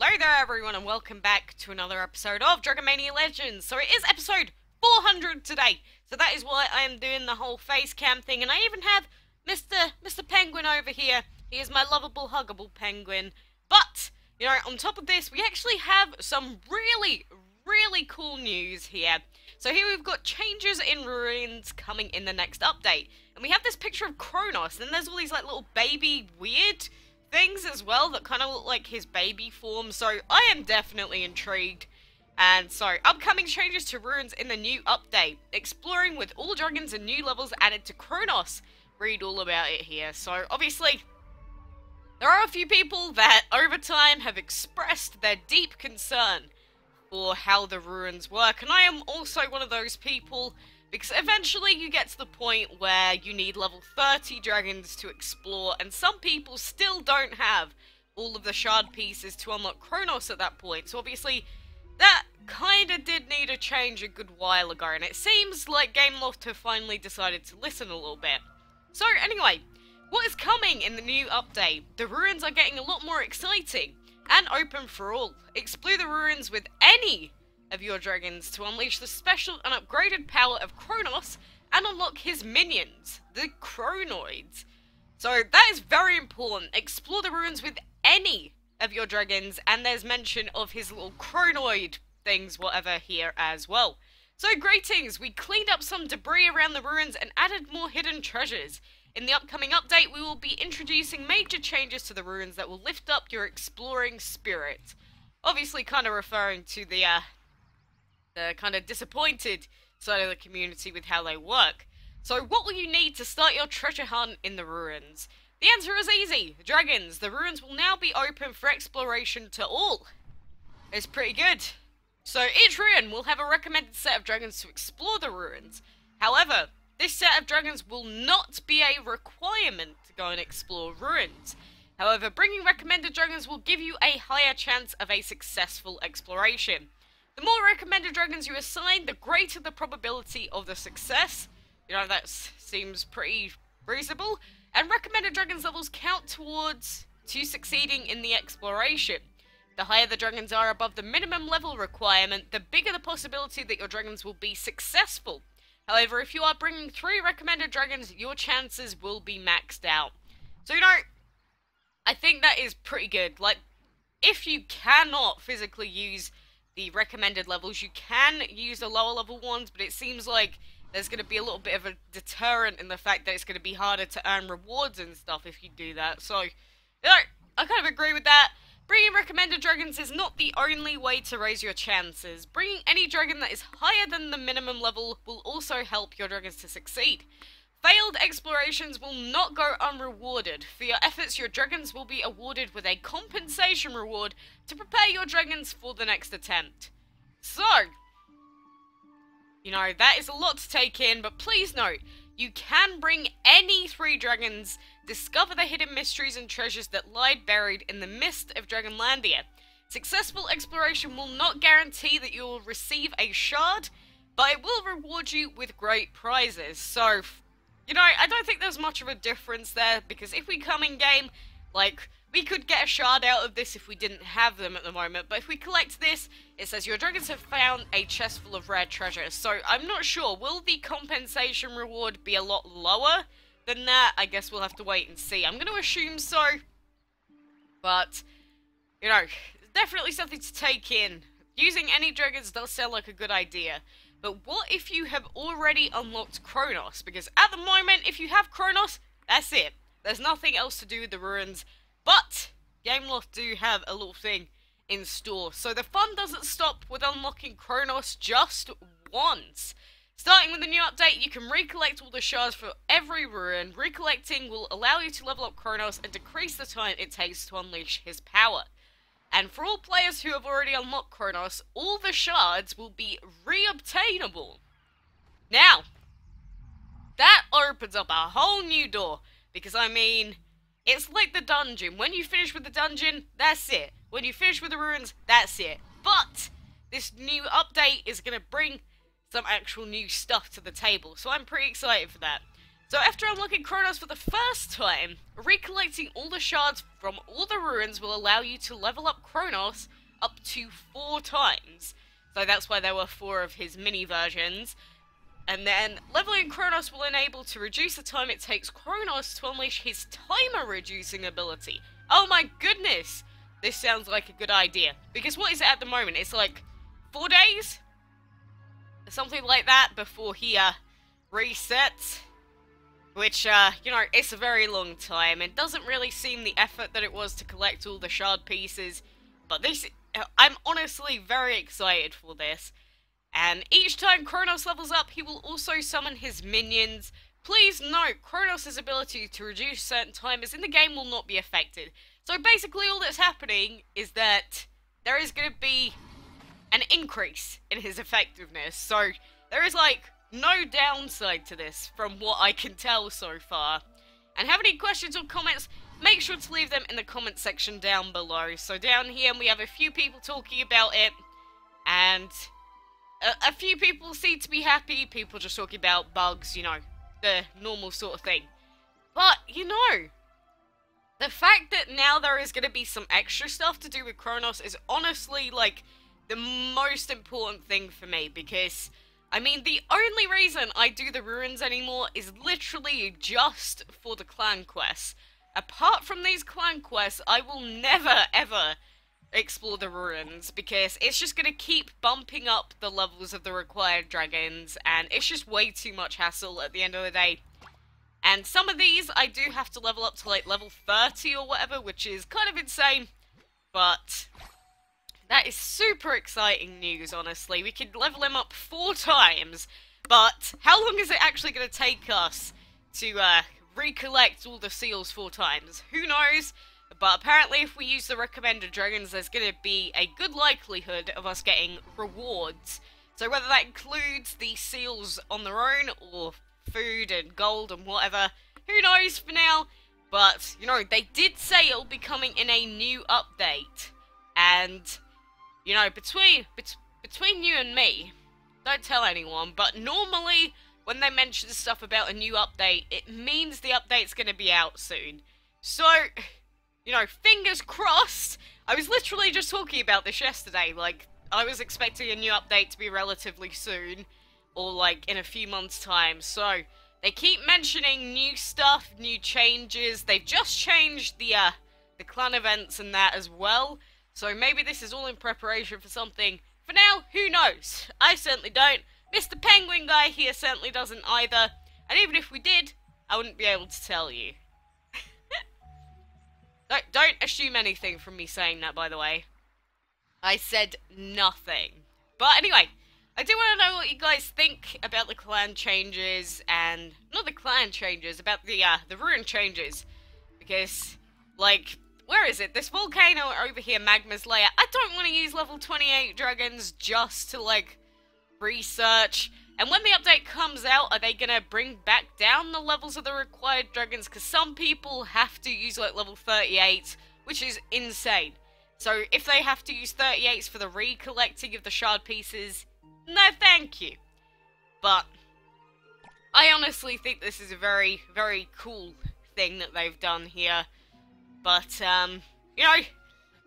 Hello there everyone and welcome back to another episode of Dragon Mania Legends. So it is episode 400 today. So that is why I am doing the whole face cam thing, and I even have Mr. Penguin over here. He is my lovable, huggable penguin. But, you know, on top of this, we actually have some really cool news here. So here we've got changes in ruins coming in the next update. And we have this picture of Chronos, and there's all these like little baby weird things as well that kind of look like his baby form, so I am definitely intrigued. And so, upcoming changes to ruins in the new update. Exploring with all dragons and new levels added to Chronos. Read all about it here. So, obviously, there are a few people that, over time, have expressed their deep concern for how the ruins work, and I am also one of those people, because eventually you get to the point where you need level 30 dragons to explore, and some people still don't have all of the shard pieces to unlock Chronos at that point. So obviously, that kinda did need a change a good while ago, and it seems like Gameloft have finally decided to listen a little bit. So anyway, what is coming in the new update? The ruins are getting a lot more exciting and open for all. Explore the ruins with any of your dragons to unleash the special and upgraded power of Chronos and unlock his minions, the Chronoids. So that is very important. Explore the ruins with any of your dragons, and there's mention of his little Chronoid things, whatever, here as well. So greetings, we cleaned up some debris around the ruins and added more hidden treasures. In the upcoming update, we will be introducing major changes to the ruins that will lift up your exploring spirit. Obviously kind of referring to the kind of disappointed side of the community with how they work. So what will you need to start your treasure hunt in the ruins? The answer is easy. Dragons. The ruins will now be open for exploration to all. It's pretty good. So each ruin will have a recommended set of dragons to explore the ruins. However, this set of dragons will not be a requirement to go and explore ruins. However, bringing recommended dragons will give you a higher chance of a successful exploration. The more recommended dragons you assign, the greater the probability of the success. You know, that seems pretty reasonable. And recommended dragons levels count towards to succeeding in the exploration. The higher the dragons are above the minimum level requirement, the bigger the possibility that your dragons will be successful. However, if you are bringing 3 recommended dragons, your chances will be maxed out. So, you know, I think that is pretty good. Like, if you cannot physically use the recommended levels, you can use the lower level ones, but it seems like there's going to be a little bit of a deterrent in the fact that it's going to be harder to earn rewards and stuff if you do that. So, you know, I kind of agree with that. Bringing recommended dragons is not the only way to raise your chances. Bringing any dragon that is higher than the minimum level will also help your dragons to succeed. Failed explorations will not go unrewarded. For your efforts, your dragons will be awarded with a compensation reward to prepare your dragons for the next attempt. So, you know, that is a lot to take in, but please note, you can bring any 3 dragons, discover the hidden mysteries and treasures that lie buried in the mist of Dragonlandia. Successful exploration will not guarantee that you will receive a shard, but it will reward you with great prizes. So, you know, I don't think there's much of a difference there, because if we come in game, like, we could get a shard out of this if we didn't have them at the moment, but if we collect this, it says your dragons have found a chest full of rare treasures. So I'm not sure, will the compensation reward be a lot lower than that? I guess we'll have to wait and see. I'm going to assume so, but, you know, it's definitely something to take in. Using any dragons does sound like a good idea. But what if you have already unlocked Chronos? Because at the moment, if you have Chronos, that's it. There's nothing else to do with the ruins. But Gameloft do have a little thing in store. So the fun doesn't stop with unlocking Chronos just once. Starting with the new update, you can recollect all the shards for every ruin. Recollecting will allow you to level up Chronos and decrease the time it takes to unleash his power. And for all players who have already unlocked Chronos, all the shards will be re-obtainable. Now, that opens up a whole new door, because I mean, it's like the dungeon. When you finish with the dungeon, that's it. When you finish with the ruins, that's it. But this new update is going to bring some actual new stuff to the table, so I'm pretty excited for that. So after unlocking Chronos for the first time, recollecting all the shards from all the ruins will allow you to level up Chronos up to 4 times. So that's why there were 4 of his mini versions. And then leveling Chronos will enable to reduce the time it takes Chronos to unleash his timer reducing ability. Oh my goodness! This sounds like a good idea. Because what is it at the moment? It's like 4 days? Something like that before he resets. Which, you know, it's a very long time. It doesn't really seem the effort that it was to collect all the shard pieces. But this, I'm honestly very excited for this. And each time Chronos levels up, he will also summon his minions. Please note, Chronos' ability to reduce certain timers in the game will not be affected. So basically all that's happening is that there is going to be an increase in his effectiveness. So there is like no downside to this from what I can tell so far. And have any questions or comments, make sure to leave them in the comment section down below. So down here we have a few people talking about it, and a few people seem to be happy, people just talking about bugs, you know, the normal sort of thing. But, you know, the fact that now there is going to be some extra stuff to do with Chronos is honestly, like, the most important thing for me, because I mean, the only reason I do the ruins anymore is literally just for the clan quests. Apart from these clan quests, I will never, ever explore the ruins, because it's just going to keep bumping up the levels of the required dragons, and it's just way too much hassle at the end of the day. And some of these, I do have to level up to, like, level 30 or whatever, which is kind of insane, but that is super exciting news, honestly. We could level him up 4 times, but how long is it actually going to take us to recollect all the seals 4 times? Who knows? But apparently if we use the recommended dragons, there's going to be a good likelihood of us getting rewards. So whether that includes the seals on their own, or food and gold and whatever, who knows for now? But, you know, they did say it'll be coming in a new update. And, you know, between you and me, don't tell anyone, but normally when they mention stuff about a new update, it means the update's going to be out soon. So, you know, fingers crossed. I was literally just talking about this yesterday. Like, I was expecting a new update to be relatively soon, or like in a few months' time. So they keep mentioning new stuff, new changes. They've just changed the clan events and that as well. So maybe this is all in preparation for something. For now, who knows? I certainly don't. Mr. Penguin guy here certainly doesn't either. And even if we did, I wouldn't be able to tell you. Don't assume anything from me saying that, by the way. I said nothing. But anyway, I do want to know what you guys think about the clan changes, and not the clan changes, about the ruin changes. Because, like, where is it? This volcano over here, Magma's Lair. I don't want to use level 28 dragons just to, like, research. And when the update comes out, are they gonna bring back down the levels of the required dragons? Because some people have to use, like, level 38, which is insane. So if they have to use 38s for the recollecting of the shard pieces, no thank you. But I honestly think this is a very, very cool thing that they've done here. But, you know,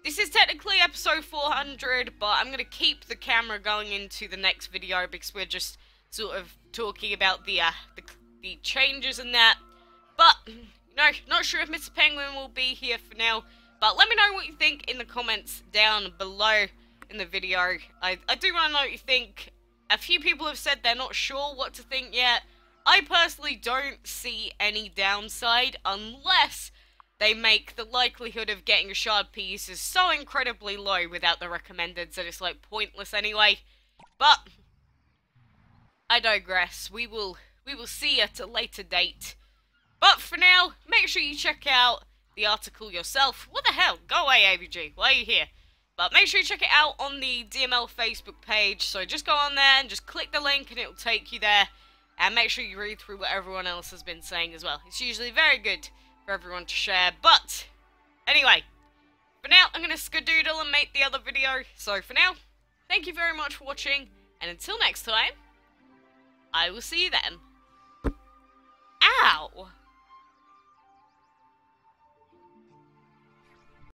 this is technically episode 400, but I'm going to keep the camera going into the next video because we're just sort of talking about the changes and that. But, you know, not sure if Mr. Penguin will be here for now. But let me know what you think in the comments down below in the video. I do want to know what you think. A few people have said they're not sure what to think yet. I personally don't see any downside unless they make the likelihood of getting a shard piece is so incredibly low without the recommended that it's like pointless anyway. But I digress. We will see at a later date. But for now, make sure you check out the article yourself. What the hell? Go away, AVG. Why are you here? But make sure you check it out on the DML Facebook page. So just go on there and just click the link and it will take you there. And make sure you read through what everyone else has been saying as well. It's usually very good for everyone to share. But anyway, for now, I'm going to skadoodle and make the other video. So for now, thank you very much for watching. And until next time, I will see you then. Ow!